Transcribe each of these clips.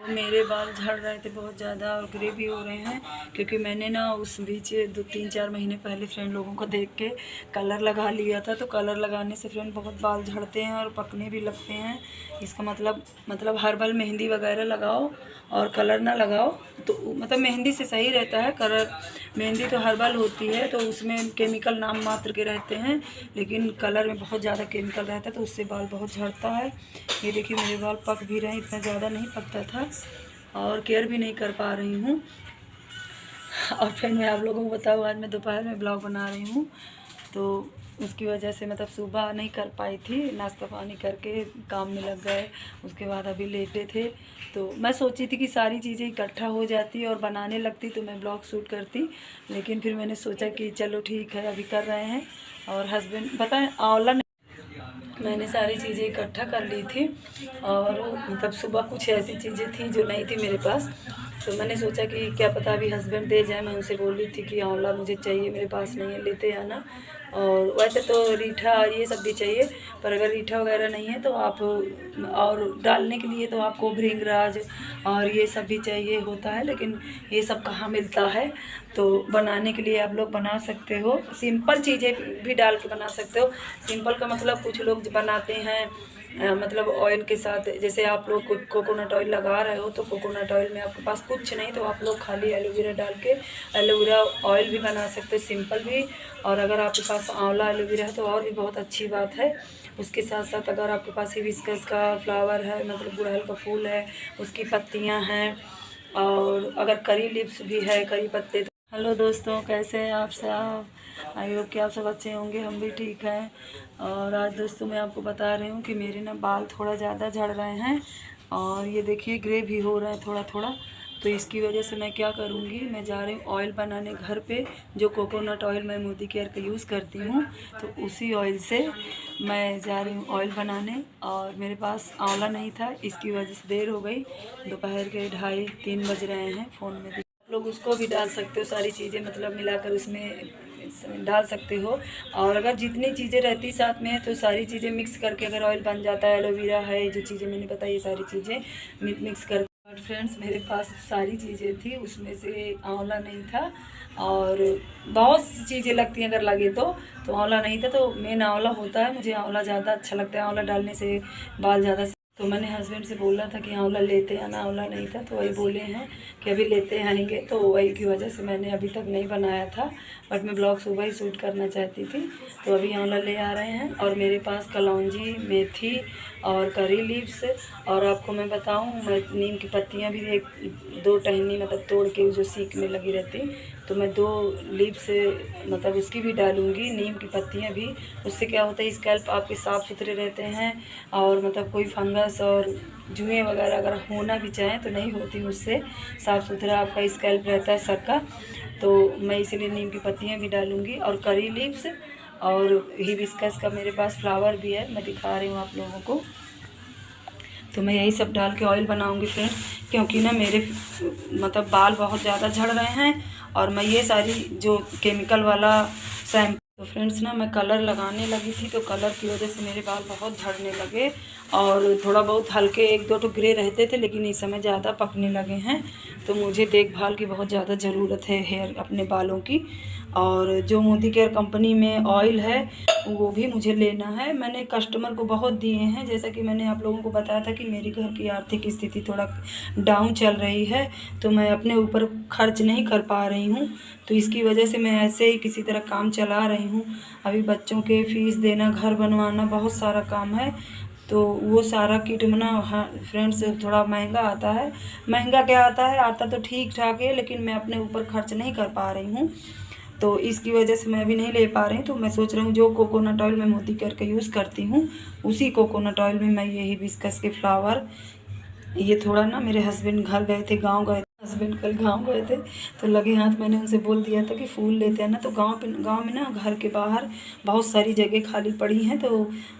मेरे बाल झड़ रहे थे बहुत ज़्यादा और ग्रे भी हो रहे हैं, क्योंकि मैंने ना उस बीच 2-3-4 महीने पहले फ्रेंड लोगों को देख के कलर लगा लिया था। तो कलर लगाने से फ्रेंड बहुत बाल झड़ते हैं और पकने भी लगते हैं। इसका मतलब हर्बल मेहंदी वगैरह लगाओ और कलर ना लगाओ तो मतलब मेहंदी से सही रहता है। कलर मेहंदी तो हर्बल होती है तो उसमें केमिकल नाम मात्र के रहते हैं, लेकिन कलर में बहुत ज़्यादा केमिकल रहता है तो उससे बाल बहुत झड़ता है। ये देखिए मेरे बाल पक भी रहे हैं, इतना ज़्यादा नहीं पकता था और केयर भी नहीं कर पा रही हूँ। और फिर मैं आप लोगों को बताऊँ, आज मैं दोपहर में ब्लॉग बना रही हूँ तो उसकी वजह से मतलब सुबह नहीं कर पाई थी, नाश्ता पानी करके काम में लग गए। उसके बाद अभी लेटे थे तो मैं सोची थी कि सारी चीज़ें इकट्ठा हो जाती और बनाने लगती तो मैं ब्लॉग शूट करती, लेकिन फिर मैंने सोचा कि चलो ठीक है अभी कर रहे हैं। और हस्बैंड बताएं आंवला मैंने सारी चीज़ें इकट्ठा कर ली थी और मतलब सुबह कुछ ऐसी चीज़ें थी जो नहीं थी मेरे पास, तो मैंने सोचा कि क्या पता अभी हस्बैंड दे जाए। मैं उनसे बोल रही थी कि आंवला मुझे चाहिए, मेरे पास नहीं है, लेते आना। और वैसे तो रीठा ये सब भी चाहिए, पर अगर रीठा वगैरह नहीं है तो आप और डालने के लिए तो आपको भृंगराज और ये सब भी चाहिए होता है, लेकिन ये सब कहाँ मिलता है। तो बनाने के लिए आप लोग बना सकते हो, सिंपल चीज़ें भी डाल के बना सकते हो। सिंपल का मतलब कुछ लोग बनाते हैं मतलब ऑयल के साथ, जैसे आप लोग कोकोनट ऑयल लगा रहे हो तो कोकोनट ऑयल में आपके पास कुछ नहीं तो आप लोग खाली एलोवेरा डाल के एलोवेरा ऑयल भी बना सकते हो, सिंपल भी। और अगर आपके पास आंवला एलोवेरा है तो और भी बहुत अच्छी बात है। उसके साथ साथ अगर आपके पास हिबिस्कस का फ्लावर है, मतलब गुड़हल का फूल है, उसकी पत्तियां हैं, और अगर करी लिप्स भी है, करी पत्ते। हेलो दोस्तों, कैसे हैं आप सब? आई होप कि आप सब अच्छे होंगे, हम भी ठीक हैं। और आज दोस्तों मैं आपको बता रही हूँ कि मेरे ना बाल थोड़ा ज़्यादा झड़ रहे हैं और ये देखिए ग्रे भी हो रहा है थोड़ा थोड़ा। तो इसकी वजह से मैं क्या करूँगी, मैं जा रही हूँ ऑयल बनाने घर पे, जो कोकोनट ऑयल मैं मोदी केयर का यूज़ करती हूँ, तो उसी ऑयल से मैं जा रही हूँ ऑयल बनाने। और मेरे पास आंवला नहीं था, इसकी वजह से देर हो गई। दोपहर के 2:30-3 बज रहे हैं, फ़ोन में लोग उसको भी डाल सकते हो, सारी चीज़ें मतलब मिलाकर उसमें डाल सकते हो। और अगर जितनी चीज़ें रहती साथ में तो सारी चीज़ें मिक्स करके अगर ऑयल बन जाता है। एलोवेरा है, जो चीज़ें मैंने बताई ये सारी चीज़ें मिक्स करके। बट फ्रेंड्स मेरे पास सारी चीज़ें थी, उसमें से आंवला नहीं था। और बहुत सी चीज़ें लगती हैं अगर लगे तो आंवला नहीं था। तो मेन आंवला होता है, मुझे आंवला ज़्यादा अच्छा लगता है, आंवला डालने से बाल ज़्यादा। तो मैंने हस्बैंड से बोला था कि आंवला लेते आना, आंवला नहीं था तो वही बोले हैं कि अभी लेते आएंगे। तो वही की वजह से मैंने अभी तक नहीं बनाया था, बट मैं ब्लॉग सुबह ही शूट करना चाहती थी। तो अभी आंवला ले आ रहे हैं और मेरे पास कलौंजी, मेथी और करी लीव्स, और आपको मैं बताऊं मैं नीम की पत्तियां भी 1-2 टहनी मतलब तोड़ के जो सीख में लगी रहती, तो मैं 2 लीव्स मतलब उसकी भी डालूंगी, नीम की पत्तियां भी। उससे क्या होता है, स्कैल्प आपके साफ़ सुथरे रहते हैं और मतलब कोई फंगस और जुएँ वगैरह अगर होना भी चाहें तो नहीं होती उससे, साफ़ सुथरा आपका स्कैल्प रहता है सर का। तो मैं इसीलिए नीम की पत्तियां भी डालूंगी और करी लीव्स और हिबिस्कस का मेरे पास फ्लावर भी है, मैं दिखा रही हूँ आप लोगों को। तो मैं यही सब डाल के ऑयल बनाऊंगी फ्रेंड, क्योंकि ना मेरे मतलब बाल बहुत ज़्यादा झड़ रहे हैं और मैं ये सारी जो केमिकल वाला शैम्पू। तो फ्रेंड्स ना मैं कलर लगाने लगी थी तो कलर की वजह से मेरे बाल बहुत झड़ने लगे और थोड़ा बहुत हल्के 1-2 तो ग्रे रहते थे, लेकिन इस समय ज़्यादा पकने लगे हैं। तो मुझे देखभाल की बहुत ज़्यादा ज़रूरत है हेयर अपने बालों की। और जो मोदी केयर कंपनी में ऑयल है वो भी मुझे लेना है। मैंने कस्टमर को बहुत दिए हैं, जैसा कि मैंने आप लोगों को बताया था कि मेरी घर की आर्थिक स्थिति थोड़ा डाउन चल रही है, तो मैं अपने ऊपर खर्च नहीं कर पा रही हूँ। तो इसकी वजह से मैं ऐसे ही किसी तरह काम चला रही हूँ। अभी बच्चों के फ़ीस देना, घर बनवाना, बहुत सारा काम है। तो वो सारा किट में ना फ्रेंड्स थोड़ा महंगा आता है। महंगा क्या आता है, आता तो ठीक ठाक है, लेकिन मैं अपने ऊपर खर्च नहीं कर पा रही हूँ। तो इसकी वजह से मैं अभी नहीं ले पा रही। तो मैं सोच रही हूँ जो कोकोनट ऑयल मैं मोदी करके यूज़ करती हूँ, उसी कोकोनट ऑयल में मैं ये हिबिस्कस के फ्लावर, ये थोड़ा ना मेरे हस्बैंड घर गए थे, गांव गए थे, हस्बैंड कल गांव गए थे तो लगे हाथ मैंने उनसे बोल दिया था कि फूल लेते हैं ना। तो गांव में ना घर के बाहर बहुत सारी जगह खाली पड़ी हैं, तो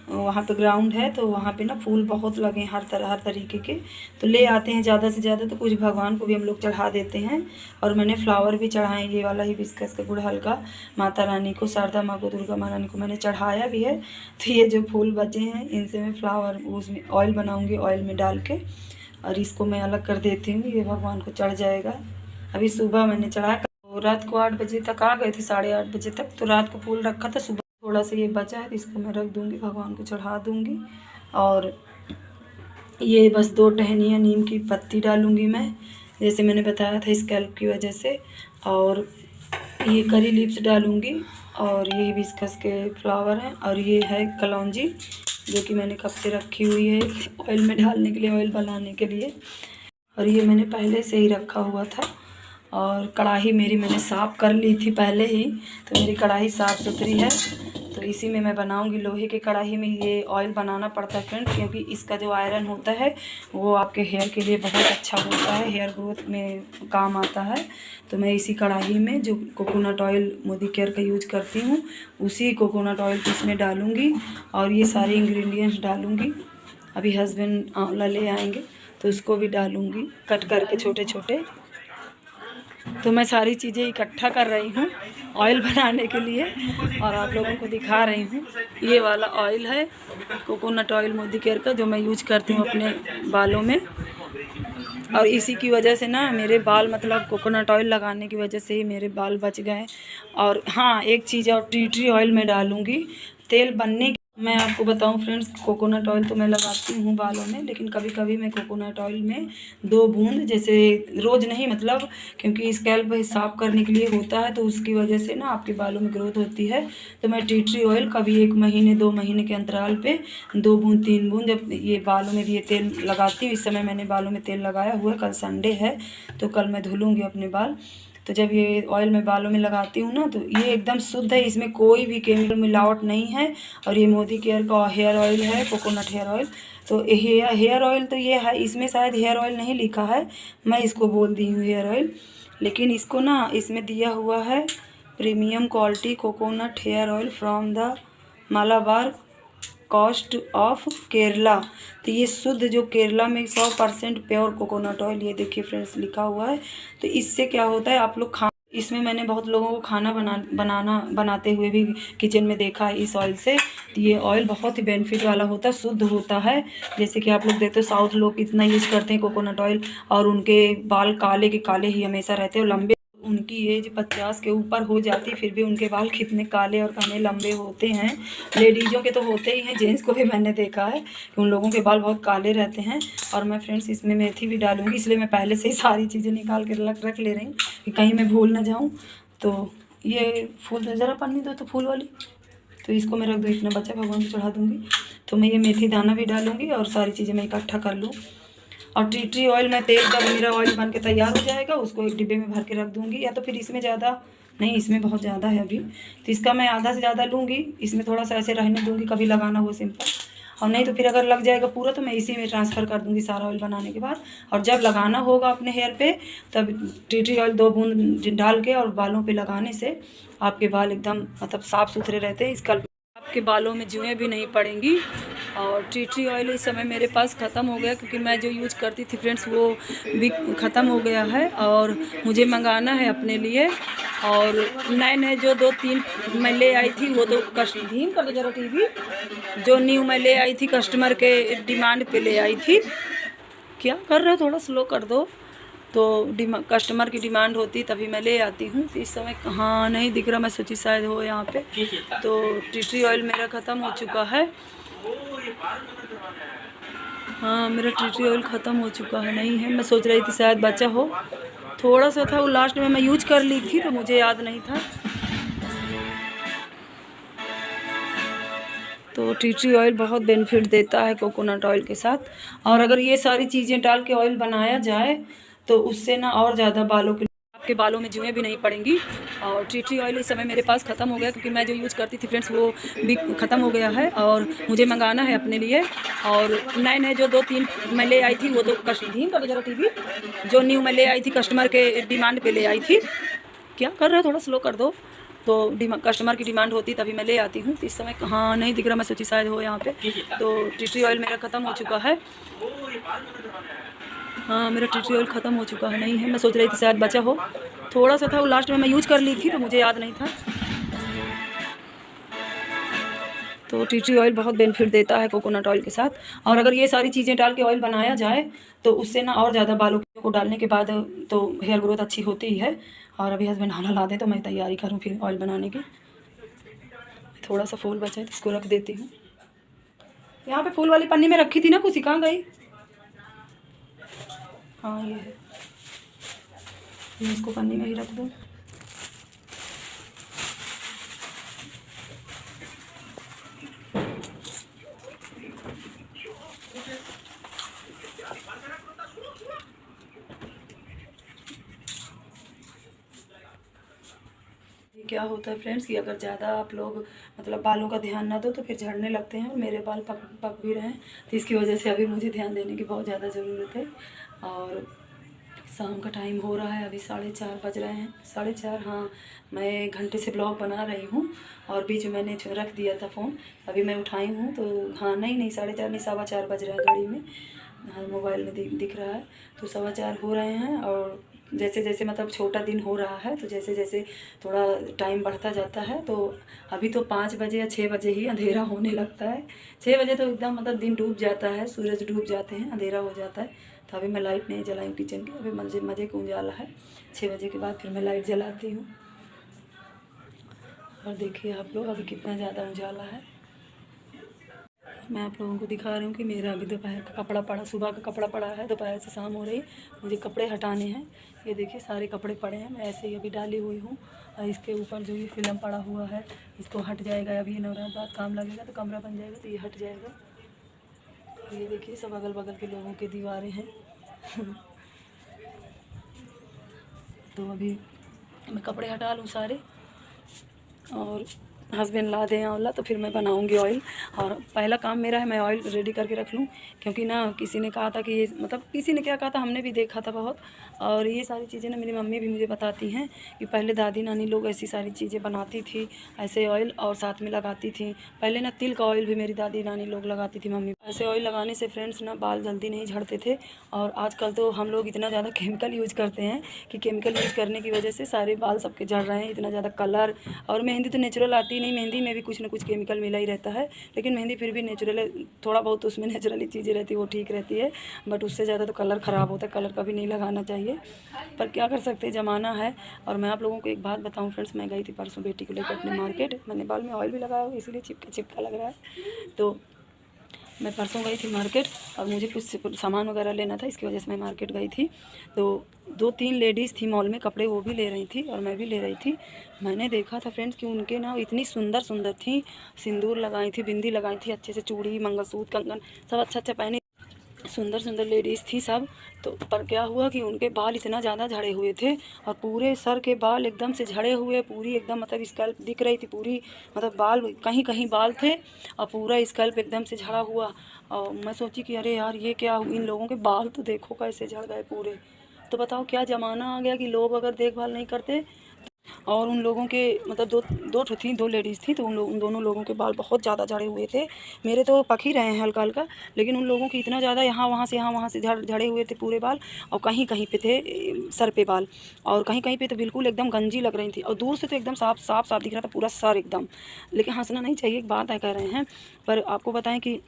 वहाँ पे ग्राउंड है, तो वहाँ पे ना फूल बहुत लगे हर तरीके के। तो ले आते हैं ज़्यादा से ज़्यादा, तो कुछ भगवान को भी हम लोग चढ़ा देते हैं। और मैंने फ्लावर भी चढ़ाए, ये वाला हिबिस्कस का गुड़हल का माता रानी को, शारदा माँ को, दुर्गा माँ रानी को मैंने चढ़ाया भी है। तो ये जो फूल बचे हैं इनसे मैं फ्लावर उसमें ऑयल बनाऊँगी, ऑयल में डाल के और इसको मैं अलग कर देती हूँ, ये भगवान को चढ़ जाएगा। अभी सुबह मैंने चढ़ाया, तो रात को 8 बजे तक आ गए थे, 8:30 बजे तक। तो रात को फूल रखा था, सुबह थोड़ा सा ये बचा है तो इसको मैं रख दूँगी, भगवान को चढ़ा दूँगी। और ये बस 2 टहनियाँ नीम की पत्ती डालूँगी मैं, जैसे मैंने बताया था स्कैल्प की वजह से। और ये करी लीव्स डालूँगी, और ये हिबिस्कस के फ्लावर हैं, और ये है कलौंजी जो कि मैंने कब से रखी हुई है ऑयल में डालने के लिए, ऑयल बनाने के लिए। और ये मैंने पहले से ही रखा हुआ था। और कढ़ाई मेरी मैंने साफ़ कर ली थी पहले ही, तो मेरी कढ़ाई साफ़ सुथरी है। तो इसी में मैं बनाऊंगी। लोहे के कढ़ाई में ये ऑयल बनाना पड़ता है फ्रेंड्स, क्योंकि इसका जो आयरन होता है वो आपके हेयर के लिए बहुत अच्छा होता है, हेयर ग्रोथ में काम आता है। तो मैं इसी कढ़ाई में जो कोकोनट ऑयल मोदी केयर का यूज करती हूँ, उसी कोकोनट ऑयल को इसमें डालूँगी और ये सारे इंग्रेडिएंट्स डालूँगी। अभी हस्बैंड आंवला ले आएंगे तो उसको भी डालूँगी कट करके छोटे छोटे। तो मैं सारी चीज़ें इकट्ठा कर रही हूँ ऑयल बनाने के लिए और आप लोगों को दिखा रही हूँ। ये वाला ऑयल है कोकोनट ऑयल मोदी केयर का, जो मैं यूज करती हूँ अपने बालों में। और इसी की वजह से ना मेरे बाल, मतलब कोकोनट ऑयल लगाने की वजह से ही मेरे बाल बच गए। और हाँ, एक चीज़ और, टी ट्री ऑयल में डालूँगी तेल बनने। मैं आपको बताऊं फ्रेंड्स, कोकोनट ऑयल तो मैं लगाती हूँ बालों में, लेकिन कभी कभी मैं कोकोनट ऑयल में 2 बूंद, जैसे रोज़ नहीं, मतलब क्योंकि स्कैल्प साफ़ करने के लिए होता है, तो उसकी वजह से ना आपके बालों में ग्रोथ होती है। तो मैं टी ट्री ऑयल कभी 1 महीने 2 महीने के अंतराल पे 2 बूंद 3 बूंद जब ये बालों में भी ये तेल लगाती हूँ। इस समय मैंने बालों में तेल लगाया हुआ है, कल संडे है तो कल मैं धुलूँगी अपने बाल। तो जब ये ऑयल मैं बालों में लगाती हूँ ना, तो ये एकदम शुद्ध है, इसमें कोई भी केमिकल मिलावट नहीं है। और ये मोदी केयर का हेयर ऑयल है, कोकोनट हेयर ऑयल। तो हेयर ऑयल तो ये है, इसमें शायद हेयर ऑयल नहीं लिखा है, मैं इसको बोल दी हूँ हेयर ऑयल। लेकिन इसको ना इसमें दिया हुआ है premium quality coconut hair oil from the Malabar coast of Kerala. तो ये शुद्ध जो केरला में 100% प्योर कोकोनट ऑयल, ये देखिए फ्रेंड्स लिखा हुआ है। तो इससे क्या होता है, आप लोग इसमें मैंने बहुत लोगों को खाना बनाते हुए भी किचन में देखा है इस ऑयल से। तो ये ऑयल बहुत ही बेनिफिट वाला होता है, शुद्ध होता है। जैसे कि आप लोग देखते हो साउथ लोग इतना यूज़ करते हैं कोकोनट ऑयल, और उनके बाल काले के काले ही हमेशा रहते हैं। लंबे, उनकी एज 50 के ऊपर हो जाती, फिर भी उनके बाल कितने काले और घने लंबे होते हैं। लेडीज़ों के तो होते ही हैं, जेंट्स को भी मैंने देखा है कि उन लोगों के बाल बहुत काले रहते हैं। और मैं फ्रेंड्स इसमें मेथी भी डालूंगी, इसलिए मैं पहले से ही सारी चीज़ें निकाल के रख ले रही हूँ कि कहीं मैं भूल ना जाऊँ। तो ये फूल ज़रा पन्नी दो तो फूल वाली, तो इसको मैं रख दूँ, इतना बचा भगवान को चढ़ा दूँगी। तो मैं ये मेथी दाना भी डालूँगी और सारी चीज़ें मैं इकट्ठा कर लूँ। और टी ट्री ऑयल में तेल, जब मेरा ऑयल बन के तैयार हो जाएगा उसको एक डिब्बे में भर के रख दूँगी। या तो फिर इसमें ज़्यादा नहीं, इसमें बहुत ज़्यादा है अभी, तो इसका मैं आधा से ज़्यादा लूँगी, इसमें थोड़ा सा ऐसे रहने दूँगी, कभी लगाना हो सिंपल। और नहीं तो फिर अगर लग जाएगा पूरा तो मैं इसी में ट्रांसफ़र कर दूँगी सारा ऑयल बनाने के बाद। और जब लगाना होगा अपने हेयर पे, तब टी ट्री ऑयल 2 बूंद डाल के और बालों पे लगाने से आपके बाल एकदम मतलब साफ़ सुथरे रहते हैं। इसका आपके बालों में जुएँ भी नहीं पड़ेंगी। और टी ट्री ऑयल इस समय मेरे पास ख़त्म हो गया, क्योंकि मैं जो यूज करती थी फ्रेंड्स वो भी ख़त्म हो गया है और मुझे मंगाना है अपने लिए। और नए जो 2-3 मैं ले आई थी, वो तो धीम कर दो जरा टीवी, जो न्यू मैं ले आई थी कस्टमर के डिमांड पे ले आई थी। क्या कर रहे हो, थोड़ा स्लो कर दो। तो कस्टमर की डिमांड होती तभी मैं ले आती हूँ। तो इस समय कहाँ नहीं दिख रहा, मैं सोची शायद हो यहाँ पे। तो टी ट्री ऑयल मेरा ख़त्म हो चुका है। हाँ, मेरा टी ट्री ऑयल ख़त्म हो चुका है, नहीं है। मैं सोच रही थी शायद बचा हो, थोड़ा सा था, वो लास्ट में मैं यूज कर ली थी तो मुझे याद नहीं था। तो टी ट्री ऑयल बहुत बेनिफिट देता है कोकोनट ऑयल के साथ। और अगर ये सारी चीज़ें डाल के ऑयल बनाया जाए तो उससे ना और ज़्यादा आपके बालों में जुएँ भी नहीं पड़ेंगी। और टी ट्री ऑयल इस समय मेरे पास ख़त्म हो गया, क्योंकि मैं जो यूज़ करती थी फ्रेंड्स वो भी ख़त्म हो गया है और मुझे मंगाना है अपने लिए। और नए जो 2-3 मैं ले आई थी, वो तो धीम कर दो जरा टीवी, जो न्यू मैं ले आई थी कस्टमर के डिमांड पे ले आई थी। क्या कर रहे हो, थोड़ा स्लो कर दो। तो कस्टमर की डिमांड होती तभी मैं ले आती हूँ। तो इस समय कहाँ नहीं दिख रहा, मैं सोची शायद हो यहाँ पे। तो टी ट्री ऑयल मेरा ख़त्म हो चुका है। हाँ, मेरा टी ट्री ऑयल ख़त्म हो चुका है, नहीं है। मैं सोच रही थी शायद बचा हो, थोड़ा सा था, वो लास्ट में मैं यूज कर ली थी तो मुझे याद नहीं था। तो टी ट्री ऑयल बहुत बेनिफिट देता है कोकोनट ऑयल के साथ। और अगर ये सारी चीज़ें डाल के ऑयल बनाया जाए तो उससे ना और ज़्यादा बालों को डालने के बाद तो हेयर ग्रोथ अच्छी होती ही है। और अभी हस्बैंड खाना ला दें तो मैं तैयारी करूँ फिर ऑयल बनाने की। थोड़ा सा फूल बचा है तो इसको रख देती हूँ। यहाँ पे फूल वाली पन्नी में रखी थी ना, कुछ कहाँ गई? हाँ ये है, मैं इसको पन्नी में ही रख दूँ। क्या होता है फ्रेंड्स कि अगर ज़्यादा आप लोग मतलब बालों का ध्यान ना दो तो फिर झड़ने लगते हैं और मेरे बाल पक भी रहे हैं। तो इसकी वजह से अभी मुझे ध्यान देने की बहुत ज़्यादा ज़रूरत है। और शाम का टाइम हो रहा है, अभी 4:30 बज रहे हैं, 4:30। हाँ, मैं 1 घंटे से ब्लॉग बना रही हूँ और बीच में मैंने रख दिया था फ़ोन, अभी मैं उठाई हूँ। तो हाँ नहीं 4:30 नहीं 4:15 बज रहा है घड़ी में। हाँ मोबाइल में दिख रहा है तो 4:15 हो रहे हैं। और जैसे जैसे मतलब छोटा दिन हो रहा है तो जैसे जैसे थोड़ा टाइम बढ़ता जाता है तो अभी तो 5 बजे या 6 बजे ही अंधेरा होने लगता है। 6 बजे तो एकदम मतलब दिन डूब जाता है, सूरज डूब जाते हैं, अंधेरा हो जाता है। तो अभी मैं लाइट नहीं जलाई किचन की, अभी मज़े का उजाला है। 6 बजे के बाद फिर मैं लाइट जलाती हूँ। और देखिए आप लोग अभी कितना ज़्यादा उजाला है। मैं आप लोगों को दिखा रही हूँ कि मेरा अभी दोपहर का कपड़ा पड़ा, सुबह का कपड़ा पड़ा है, दोपहर से शाम हो रही, मुझे कपड़े हटाने हैं। ये देखिए सारे कपड़े पड़े हैं, मैं ऐसे ही अभी डाली हुई हूँ। और इसके ऊपर जो ये फिल्म पड़ा हुआ है इसको हट जाएगा, अभी नवरात्र बाद काम लगेगा तो कमरा बन जाएगा तो ये हट जाएगा। ये देखिए सब अगल बगल के लोगों की दीवारें हैं। तो अभी मैं कपड़े हटा लूँ सारे और हस्बैंड ला दें आंवला तो फिर मैं बनाऊंगी ऑयल। और पहला काम मेरा है मैं ऑयल रेडी करके रख लूँ, क्योंकि ना किसी ने कहा था कि ये मतलब किसी ने क्या कहा था, हमने भी देखा था बहुत। और ये सारी चीज़ें ना मेरी मम्मी भी मुझे बताती हैं कि पहले दादी नानी लोग ऐसी सारी चीज़ें बनाती थी, ऐसे ऑयल और साथ में लगाती थी। पहले ना तिल का ऑयल भी मेरी दादी नानी लोग लगाती थी, मम्मी। ऐसे ऑयल लगाने से फ्रेंड्स ना बाल जल्दी नहीं झड़ते थे। और आजकल तो हम लोग इतना ज़्यादा केमिकल यूज करते हैं कि केमिकल यूज करने की वजह से सारे बाल सबके झड़ रहे हैं, इतना ज़्यादा कलर। और मेहंदी तो नेचुरल आती नहीं, मेहंदी में भी कुछ ना कुछ केमिकल मिला ही रहता है, लेकिन मेहंदी फिर भी नेचुरल है, थोड़ा बहुत उसमें नेचुरली चीज़ें रहती है वो ठीक रहती है। बट उससे ज़्यादा तो कलर ख़राब होता है, कलर कभी नहीं लगाना चाहिए, पर क्या कर सकते हैं, ज़माना है। और मैं आप लोगों को एक बात बताऊं फ्रेंड्स, मैं गई थी परसों बेटी को लेकर अपने मार्केट, मैंने बाल में ऑयल भी लगाया हुआ इसीलिए चिपका चिपका लग रहा है। तो मैं परसों गई थी मार्केट और मुझे कुछ सामान वगैरह लेना था, इसकी वजह से मैं मार्केट गई थी। तो 2-3 लेडीज़ थी मॉल में, कपड़े वो भी ले रही थी और मैं भी ले रही थी। मैंने देखा था फ्रेंड्स कि उनके ना इतनी सुंदर सुंदर थी, सिंदूर लगाई थी, बिंदी लगाई थी, अच्छे से चूड़ी मंगलसूत्र कंगन सब अच्छा अच्छा पहने, सुंदर सुंदर लेडीज़ थी सब। तो पर क्या हुआ कि उनके बाल इतना ज़्यादा झड़े हुए थे और पूरे सर के बाल एकदम से झड़े हुए, पूरी एकदम मतलब स्कैल्प दिख रही थी पूरी, मतलब बाल कहीं कहीं बाल थे और पूरा स्कैल्प एकदम से झड़ा हुआ। और मैं सोची कि अरे यार ये क्या, इन लोगों के बाल तो देखो कैसे झड़ गए पूरे। तो बताओ क्या ज़माना आ गया कि लोग अगर देखभाल नहीं करते। और उन लोगों के मतलब दो लेडीज़ थी, तो उन दोनों लोगों के बाल बहुत ज़्यादा झड़े हुए थे। मेरे तो पक ही रहे हैं हल्का हल्का, लेकिन उन लोगों की इतना ज़्यादा यहाँ वहाँ से झड़े हुए थे पूरे बाल। और कहीं कहीं पे थे सर पे बाल, और कहीं कहीं पे तो बिल्कुल एकदम गंजी लग रही थी, और दूर से तो एकदम साफ साफ साफ दिख रहा था पूरा सर एकदम। लेकिन हंसना नहीं चाहिए, एक बात है कह रहे हैं, पर आपको बताएं कि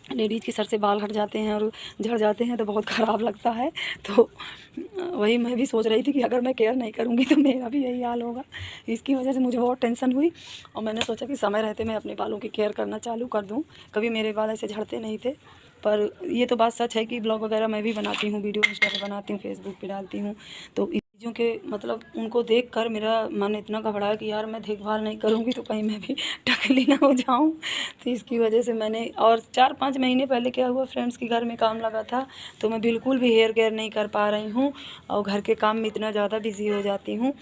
लेडीज़ के सर से बाल हट जाते हैं और झड़ जाते हैं तो बहुत ख़राब लगता है। तो वही मैं भी सोच रही थी कि अगर मैं केयर नहीं करूँगी तो मेरा भी यही हाल होगा। इसकी वजह से मुझे बहुत टेंशन हुई और मैंने सोचा कि समय रहते मैं अपने बालों की केयर करना चालू कर दूँ। कभी मेरे बाल ऐसे झड़ते नहीं थे, पर ये तो बात सच है कि ब्लॉग वगैरह मैं भी बनाती हूँ, वीडियो इंस्टा पे बनाती हूँ, फेसबुक पे डालती हूँ। तो चीज़ों के मतलब उनको देखकर मेरा मन इतना घबराया कि यार मैं देखभाल नहीं करूँगी तो कहीं मैं भी टकली ना हो जाऊँ। तो इसकी वजह से मैंने, और 4-5 महीने पहले क्या हुआ फ्रेंड्स की घर में काम लगा था, तो मैं बिल्कुल भी हेयर केयर नहीं कर पा रही हूँ और घर के काम में इतना ज़्यादा बिज़ी हो जाती हूँ,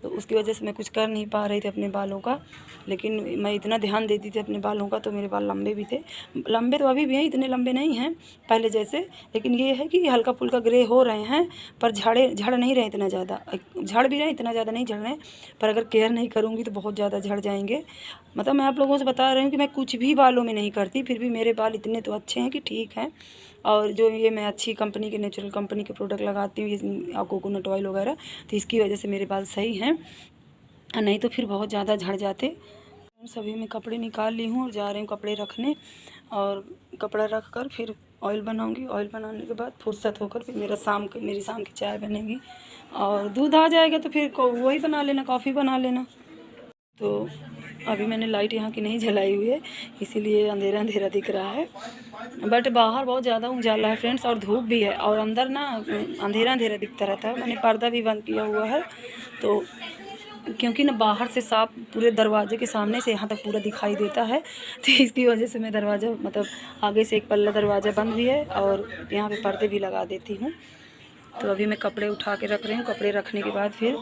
तो उसकी वजह से मैं कुछ कर नहीं पा रही थी अपने बालों का। लेकिन मैं इतना ध्यान देती थी अपने बालों का, तो मेरे बाल लंबे भी थे, लंबे तो अभी भी हैं, इतने लंबे नहीं हैं पहले जैसे, लेकिन ये है कि हल्का फुल्का ग्रे हो रहे हैं, पर झड़ नहीं रहे इतना ज़्यादा, झड़ भी रहे इतना ज़्यादा नहीं झड़ रहे, पर अगर केयर नहीं करूँगी तो बहुत ज़्यादा झड़ जाएंगे। मतलब मैं आप लोगों से बता रही हूँ कि मैं कुछ भी बालों में नहीं करती, फिर भी मेरे बाल इतने तो अच्छे हैं कि ठीक है। और जो ये मैं अच्छी कंपनी के, नेचुरल कंपनी के प्रोडक्ट लगाती हूँ, ये कोकोनट ऑयल वगैरह, तो इसकी वजह से मेरे बाल सही हैं, नहीं तो फिर बहुत ज़्यादा झड़ जाते। सभी मैं कपड़े निकाल ली हूँ और जा रही हूँ कपड़े रखने, और कपड़ा रख कर फिर ऑयल बनाऊँगी। ऑयल बनाने के बाद फुर्सत होकर फिर मेरी शाम की चाय बनेगी, और दूध आ जाएगा तो फिर वही बना लेना, कॉफ़ी बना लेना। तो अभी मैंने लाइट यहाँ की नहीं जलाई हुई है, इसीलिए अंधेरा अंधेरा दिख रहा है, बट बाहर बहुत ज़्यादा उजाला है फ्रेंड्स, और धूप भी है, और अंदर ना अंधेरा अंधेरा दिखता रहता है। मैंने पर्दा भी बंद किया हुआ है, तो क्योंकि ना बाहर से साफ पूरे दरवाजे के सामने से यहाँ तक पूरा दिखाई देता है, तो इसकी वजह से मैं दरवाज़ा मतलब आगे से एक पल्ला दरवाज़ा बंद भी है, और यहाँ पे पर्दे भी लगा देती हूँ। तो अभी मैं कपड़े उठा के रख रही हूँ। कपड़े रखने के बाद फिर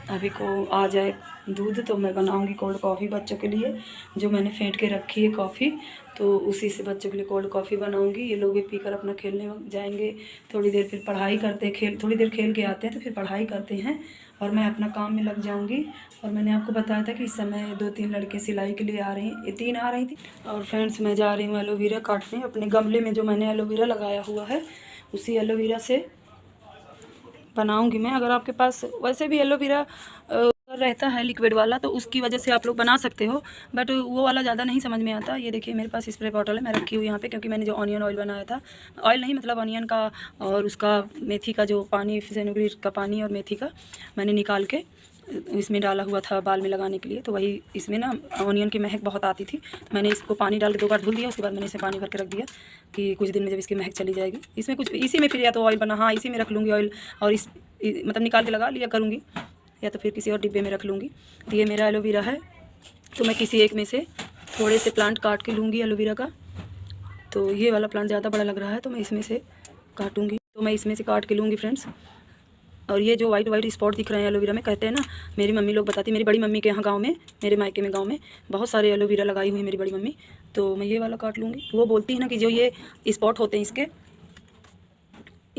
अभी को आ जाए दूध तो मैं बनाऊंगी कोल्ड कॉफ़ी बच्चों के लिए, जो मैंने फेंट के रखी है कॉफ़ी, तो उसी से बच्चों के लिए कोल्ड कॉफ़ी बनाऊंगी। ये लोग भी पीकर अपना खेलने जाएंगे, थोड़ी देर फिर पढ़ाई करते हैं, थोड़ी देर खेल के आते हैं तो फिर पढ़ाई करते हैं, और मैं अपना काम में लग जाऊंगी। और मैंने आपको बताया था कि इस समय 2-3 लड़के सिलाई के लिए आ रही हैं, 3 आ रही थी। और फ्रेंड्स मैं जा रही हूँ एलोवेरा काटने। अपने गमले में जो मैंने एलोवेरा लगाया हुआ है उसी एलोवेरा से बनाऊंगी मैं। अगर आपके पास वैसे भी एलोवेरा रहता है लिक्विड वाला तो उसकी वजह से आप लोग बना सकते हो, बट वो वाला ज़्यादा नहीं समझ में आता। ये देखिए मेरे पास स्प्रे बॉटल है, मैं रखी हुई यहाँ पे, क्योंकि मैंने जो ऑनियन ऑयल बनाया था, ऑयल नहीं मतलब ऑनियन का और उसका मेथी का जो पानी, फेनुग्रीक का पानी और मेथी का मैंने निकाल के इसमें डाला हुआ था बाल में लगाने के लिए। तो वही इसमें ना ऑनियन की महक बहुत आती थी, तो मैंने इसको पानी डाल के 2 बार धुल दिया। उसके बाद मैंने इसे पानी भर के रख दिया कि कुछ दिन में जब इसकी महक चली जाएगी, इसमें कुछ इसी में फिर या तो ऑयल बना, हाँ इसी में रख लूँगी ऑयल, और इस मतलब निकाल के लगा लिया करूँगी, या तो फिर किसी और डिब्बे में रख लूँगी। तो ये मेरा एलोवेरा है, तो मैं किसी एक में से थोड़े से प्लांट काट के लूँगी एलोवेरा का। तो ये वाला प्लांट ज़्यादा बड़ा लग रहा है तो मैं इसमें से काटूँगी, तो मैं इसमें से काट के लूँगी फ्रेंड्स। और ये जो वाइट स्पॉट दिख रहे हैं एलोवेरा में, कहते हैं ना, मेरी मम्मी लोग बताती, मेरी बड़ी मम्मी के यहाँ गाँव में, मेरे मायके में गाँव में बहुत सारे एलोवेरा लगाई हुई मेरी बड़ी मम्मी, तो मैं ये वाला काट लूँगी। वो बोलती है ना कि जो ये स्पॉट होते हैं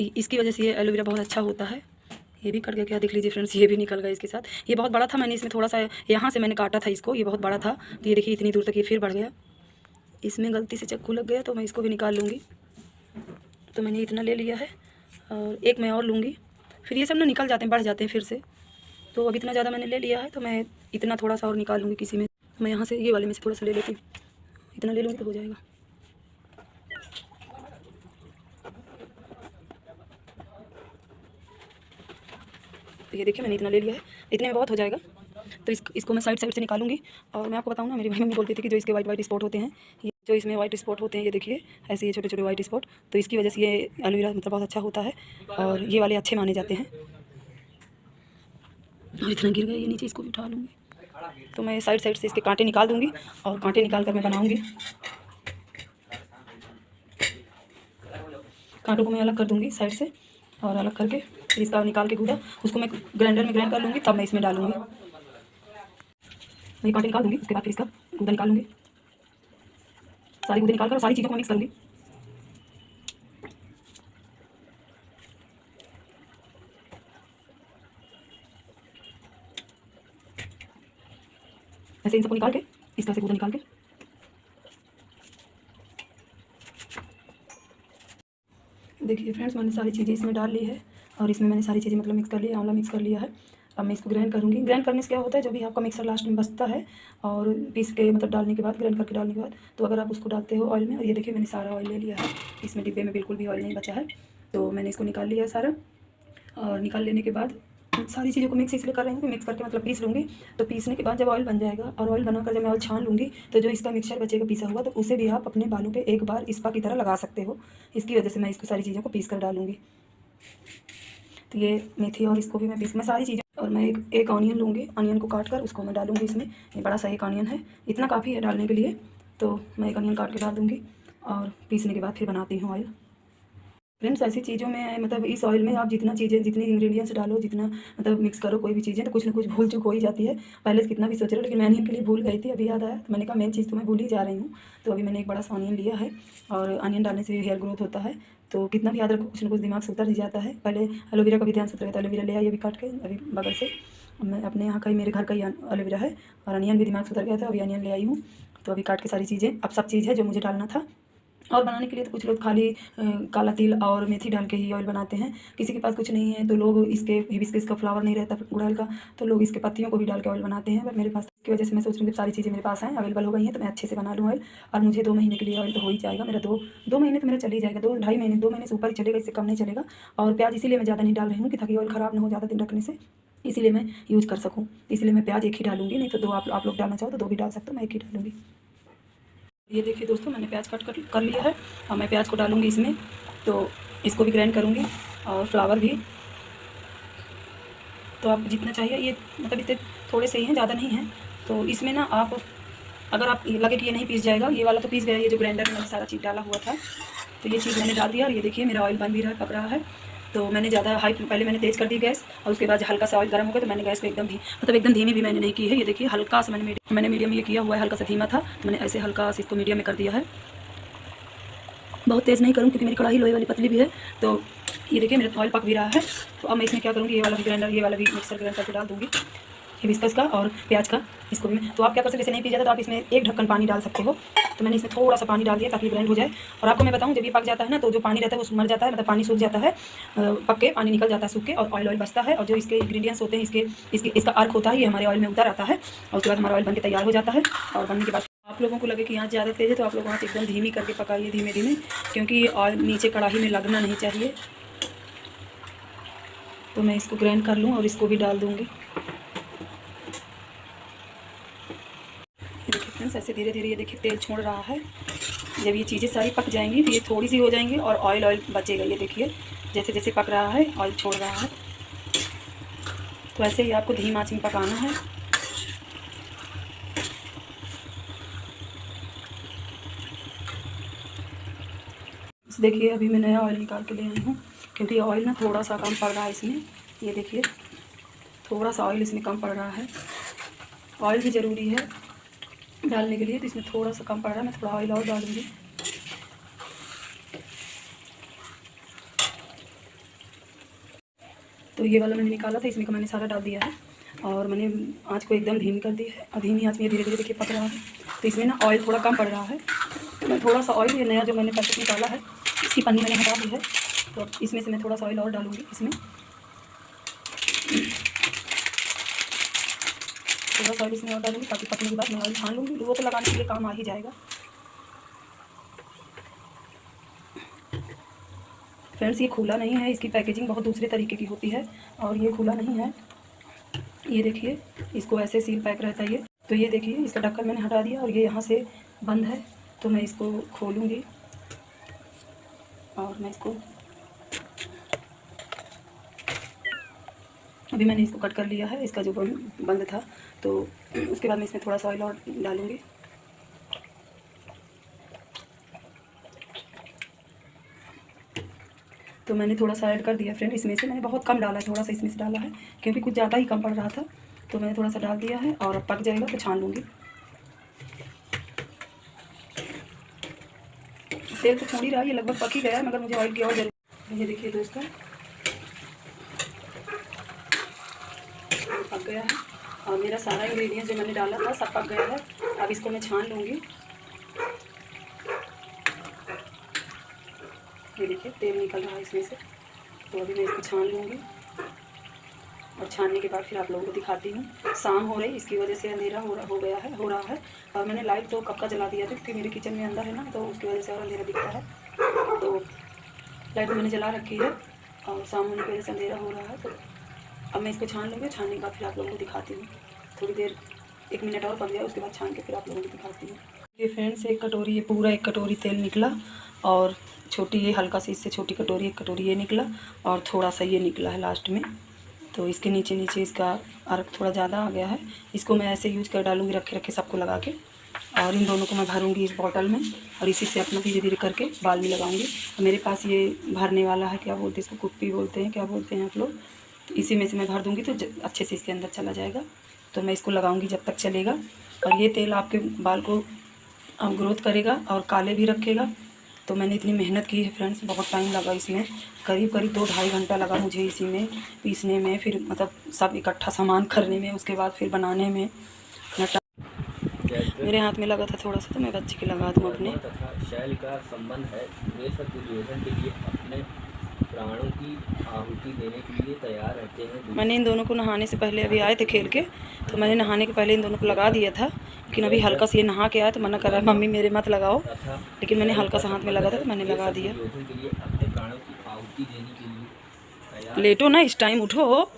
इसकी वजह से ये एलोवेरा बहुत अच्छा होता है। ये भी कट गया, क्या देख लीजिए फ्रेंड्स, ये भी निकल गया इसके साथ। ये बहुत बड़ा था, मैंने इसमें थोड़ा सा यहाँ से मैंने काटा था इसको, ये बहुत बड़ा था, तो ये देखिए इतनी दूर तक ये फिर बढ़ गया। इसमें गलती से चाकू लग गया तो मैं इसको भी निकाल लूँगी। तो मैंने इतना ले लिया है, और एक मैं और लूँगी, फिर ये सब ना निकल जाते हैं, बढ़ जाते हैं फिर से। तो अब इतना ज़्यादा मैंने ले लिया है, तो मैं इतना थोड़ा सा और निकाल लूँगी किसी में। मैं यहाँ से ये वाले में से थोड़ा सा ले लेती हूँ, इतना ले लूँगी तो हो जाएगा। तो ये देखिए मैंने इतना ले लिया है, इतने में बहुत हो जाएगा। तो इसको मैं साइड से निकालूंगी। और मैं आपको बताऊँ ना, मेरी मम्मी बोलती थी कि जो इसके वाइट स्पॉट होते हैं, ये जो इसमें वाइट स्पॉट होते हैं, ये देखिए ऐसे ये छोटे छोटे वाइट स्पॉट, तो इसकी वजह से ये एलोवेरा मतलब बहुत अच्छा होता है, और ये वाले अच्छे माने जाते हैं। और इतना गिर गया ये नीचे, इसको भी उठा लूँगी। तो मैं साइड से इसके कांटे निकाल दूँगी, और कांटे निकाल कर मैं बनाऊँगी। कांटों को मैं अलग कर दूँगी साइड से, और अलग करके फिर इसका निकाल के गूदा उसको मैं ग्राइंडर में ग्राइंड कर लूँगी, तब मैं इसमें डालूँगी। मैं कांटे निकाल दूँगी, उसके बाद फिर इसका गूदा निकाल लूँगी। सारी गूदे निकाल कर सारी चीज़ों को मिक्स करूँगी। ऐसे इन सबको निकाल के इस तरह से गूदा निकाल के देखिए फ्रेंड्स, मैंने सारी चीज़ें इसमें डाल ली है, और इसमें मैंने सारी चीज़ें मतलब मिक्स कर लिया, आंवला मिक्स कर लिया है। अब मैं इसको ग्राइंड करूँगी। ग्राइंड करने से क्या होता है, जो भी आपका मिक्सर लास्ट में बचता है और पीस के मतलब डालने के बाद, ग्राइंड करके डालने के बाद, तो अगर आप उसको डालते हो ऑयल में, और ये देखिए मैंने सारा ऑयल ले लिया है, इसमें डिब्बे में बिल्कुल भी ऑयल नहीं बचा है, तो मैंने इसको निकाल लिया है सारा। और निकाल लेने के बाद सारी चीज़ों को मिक्स इसलिए कर रही हूँ कि मिक्स करके मतलब पीस लूँगी। तो पीसने के बाद जब ऑयल बन जाएगा, और ऑयल बनाकर जब मैं ऑयल छान लूँगी, तो जो इसका मिक्सचर बचेगा पीसा हुआ, तो उसे भी आप अपने बालों पे एक बार स्पा की तरह लगा सकते हो। इसकी वजह से मैं इसको सारी चीज़ों को पीस कर डालूँगी। तो ये मेथी और इसको भी मैं सारी चीज़ें, और मैं एक ऑनियन लूँगी, ऑनियन को काट कर उसको मैं डालूँगी इसमें। ये बड़ा सा एक ऑनियन है, इतना काफ़ी है डालने के लिए, तो मैं एक ऑनियन काट के डाल दूँगी, और पीसने के बाद फिर बनाती हूँ ऑयल। फ्रेंड्स, ऐसी चीज़ों में मतलब इस ऑयल में आप जितनी इंग्रेडिएंट्स डालो, जितना मतलब मिक्स करो कोई भी चीज़ें, तो कुछ ना कुछ भूल चूक हो ही जाती है। पहले से कितना भी सोच रहे हो, लेकिन मैंने इनके लिए भूल गई थी, अभी याद आया, तो मैंने कहा मेन चीज़ तो मैं भूल ही जा रही हूँ। तो अभी मैंने एक बड़ा सा ऑनियन लिया है, और ऑनियन डालने से हेयर ग्रोथ होता है, तो कितना भी याद रखो, कुछ ना कुछ दिमाग से उतर ही जाता है। पहले एलोवेरा का भी ध्यान से उतर गया, तो एलोवेरा ले आई अभी काट के, अभी बगल से, मैं अपने यहाँ का ही, मेरे घर का ही एलोवेरा है, और अनियन भी दिमाग से उतर गया था, अभी अनियन ले आई हूँ। तो अभी काट के सारी चीज़ें, अब सब चीज़ है जो मुझे डालना था। और बनाने के लिए तो कुछ लोग खाली काला तिल और मेथी डाल के ही ऑयल बनाते हैं। किसी के पास कुछ नहीं है तो लोग इसके हिबिस्कस का फ्लावर नहीं रहता गुड़हल का, तो लोग इसके पत्तियों को भी डाल के ऑयल बनाते हैं, बट मेरे पास की वजह से मैं सोच रही हूँ कि सारी चीज़ें मेरे पास हैं, अवेलेबल हो गई हैं, तो मैं अच्छे से बना लूँ ऑयल। और मुझे 2 महीने के लिए ऑयल तो हो ही जाएगा मेरा, 2 महीने तो मेरा चल ही जाएगा, 2 ढाई महीने, 2 महीने से ऊपर ही चलेगा, इससे कम नहीं चलेगा। और प्याज इसीलिए मैं ज़्यादा नहीं डाल रही हूँ कि ताकि ऑयल ख़राब ना हो ज़्यादा दिन रखने से, इसीलिए मैं यूज़ कर सकूँ। इसलिए मैं प्याज एक ही डालूँगी, नहीं तो 2 आप लोग डालना चाहो तो 2 भी डाल सकते हो, मैं एक ही डालूँगी। ये देखिए दोस्तों, मैंने प्याज कट कर लिया है और मैं प्याज को डालूँगी इसमें, तो इसको भी ग्राइंड करूँगी और फ्लावर भी। तो आप जितना चाहिए, ये मतलब इतने थोड़े से ही हैं, ज़्यादा नहीं हैं। तो इसमें ना आप अगर आप लगे कि ये नहीं पीस जाएगा, ये वाला तो पीस गया, ये जो ग्राइंडर में मैंने सारा चीज़ डाला हुआ था, तो ये चीज़ मैंने डाल दिया। और ये देखिए मेरा ऑयल बन भी रहा है, पक रहा है। तो मैंने ज़्यादा हाई पहले मैंने तेज़ कर दी गैस, और उसके बाद हल्का सा ऑयल गर्म हो गया तो मैंने गैस को एकदम धीमी भी मैंने नहीं की है। ये देखिए हल्का सा मैंने मीडियम ये किया हुआ है, हल्का सा धीमा था, तो मैंने ऐसे हल्का सा इसको मीडियम में कर दिया है। बहुत तेज़ नहीं करूँ क्योंकि मेरी कढ़ाई लोहे वाली पतली भी है। तो ये देखिए मेरा ऑयल पक भी रहा है। तो अब मैं इसमें क्या करूँगी, ये वाला भी ग्राइंडर, ये वाला भी मिक्सर ग्राइंड करके डाल दूँगी, हिबिस्कस का और प्याज का, इसको भी मैं। तो आप क्या कर सकते, जैसे नहीं पी जाता तो आप इसमें 1 ढक्कन पानी डाल सकते हो। तो मैंने इसमें थोड़ा सा पानी डाल दिया ताकि ग्राइंड हो जाए। और आपको मैं बताऊं, जब ये पक जाता है ना, तो जो पानी रहता है वो मर जाता है, मतलब पानी सूख जाता है, पक के पानी निकल जाता है सूख के, और ऑयल बचता है। और जो इसके इंग्रेडिएंट्स होते हैं, इसका अर्क होता है, ये हमारे ऑयल में उतर आता है। और उसके बाद हमारा ऑयल बन के तैयार हो जाता है। और बनने के बाद आप लोगों को लगे कि आँच ज़्यादा तेज़ है, तो आप लोग आँच एकदम धीमी करके पकाइए, धीमे धीमे, क्योंकि ऑयल नीचे कढ़ाई में लगना नहीं चाहिए। तो मैं इसको ग्राइंड कर लूँ और इसको भी डाल दूँगी। देखिए फ्रेंड्स, ऐसे धीरे धीरे ये देखिए तेल छोड़ रहा है। जब ये चीज़ें सारी पक जाएंगी तो ये थोड़ी सी हो जाएंगी और ऑयल बचेगा। ये देखिए जैसे जैसे पक रहा है, ऑयल छोड़ रहा है। तो ऐसे ही आपको धीमी आंच में पकाना है। देखिए अभी मैं नया ऑयल निकाल के ले आई हूँ, क्योंकि ऑयल ना थोड़ा सा कम पड़ रहा है इसमें। ये देखिए थोड़ा सा ऑयल इसमें कम पड़ रहा है। ऑयल भी ज़रूरी है डालने के लिए, तो इसमें थोड़ा सा कम पड़ रहा है। मैं थोड़ा ऑयल और डालूँगी। तो ये वाला मैंने निकाला था, इसमें का मैंने सारा डाल दिया है और मैंने आँच को एकदम धीमी कर दी है। और धीमी आँच में धीरे धीरे देखिए पक रहा है। तो इसमें ना ऑयल थोड़ा कम पड़ रहा है, तो मैं थोड़ा सा ऑयल, ये नया जो मैंने पैकेट निकाला है, इसकी पन्नी मैंने हटा दी है, तो इसमें से मैं थोड़ा सा ऑयल और डालूँगी। इसमें थोड़ा सा ऑयल इसमें और डालूँगी ताकि पकने के बाद मैं ऑयल छान लूँगी। लोगों को लगाने के लिए काम आ ही जाएगा। फ्रेंड्स, ये खुला नहीं है, इसकी पैकेजिंग बहुत दूसरे तरीके की होती है, और ये खुला नहीं है। ये देखिए इसको ऐसे सील पैक रहता है ये। तो ये देखिए इसका ढक्कन मैंने हटा दिया और ये यहाँ से बंद है। तो मैं इसको खोलूँगी और मैं इसको, अभी मैंने इसको कट कर लिया है, इसका जो बंद था। तो उसके बाद मैं इसमें थोड़ा सा ऑयल और डालूँगी। तो मैंने थोड़ा सा ऐड कर दिया फ्रेंड, इसमें से मैंने बहुत कम डाला है, थोड़ा सा इसमें से डाला है क्योंकि कुछ ज़्यादा ही कम पड़ रहा था। तो मैंने थोड़ा सा डाल दिया है और अब पक जाएगा तो छान लूँगी। तेल तो छोड़ ही रहा है, ये लगभग पक ही गया है, मगर मुझे ऑयल की और जरूरत। ये देखिए दोस्तों पक गया है और मेरा सारा इंग्रेडिएंट जो मैंने डाला था सब पक गया है। अब इसको मैं छान लूँगी। ये देखिए तेल निकल रहा है इसमें से। तो अभी मैं इसको छान लूँगी और छानने के बाद फिर आप लोगों को दिखाती हूँ। शाम हो रही, इसकी वजह से अंधेरा हो रहा है। और मैंने लाइट तो कब का जला दिया था क्योंकि मेरे किचन में अंदर है ना, तो उसकी वजह से और अंधेरा दिखता है। तो लाइट तो मैंने जला रखी है और शाम होने की वजह से अंधेरा हो रहा है। तो अब मैं इसको छान लूँगी। छानने के बाद फिर आप लोगों को दिखाती हूँ। थोड़ी देर 1 मिनट और पक जाए, उसके बाद छान के फिर आप लोगों को दिखाती हूँ। ये फ्रेंड्स एक कटोरी, ये पूरा 1 कटोरी तेल निकला, और छोटी ये हल्का सी इससे छोटी कटोरी 1 कटोरी ये निकला, और थोड़ा सा ये निकला है लास्ट में। तो इसके नीचे इसका अर्क थोड़ा ज़्यादा आ गया है। इसको मैं ऐसे यूज कर डालूँगी रखे सबको लगा के, और इन दोनों को मैं भरूँगी इस बॉटल में, और इसी से अपना धीरे धीरे करके बाल भी लगाऊँगी। मेरे पास ये भरने वाला है, क्या बोलते हैं इसको, कुप्पी बोलते हैं, क्या बोलते हैं आप लोग। तो इसी में से मैं भर दूँगी तो अच्छे से इसके अंदर चला जाएगा। तो मैं इसको लगाऊँगी जब तक चलेगा। और ये तेल आपके बाल को ग्रोथ करेगा और काले भी रखेगा। तो मैंने इतनी मेहनत की है फ्रेंड्स, बहुत टाइम लगा इसमें, करीब 2-2.5 घंटा लगा मुझे इसी में पीसने में, फिर मतलब सब इकट्ठा सामान करने में, उसके बाद फिर बनाने में। मेरे हाथ में लगा था थोड़ा सा, तो मैं बच्चे के लगा दूँ अपने। शैल का संबंध है, बेशक दुर्योधन के लिए अपने प्राणों की आहुति देने के लिए तैयार रहते हैं। मैंने इन दोनों को नहाने से पहले, अभी आए थे खेल के, तो मैंने नहाने के पहले इन दोनों को लगा दिया था, लेकिन अभी हल्का से ये नहा के आया तो मना कर रहा है मम्मी मेरे मत लगाओ, लेकिन मैंने हल्का सा हाथ में लगा था तो मैंने लगा दिया। योद्धों के लिए अपने प्राणों की आहुति देने के लिए तैयार। लेटो ना, इस टाइम उठो।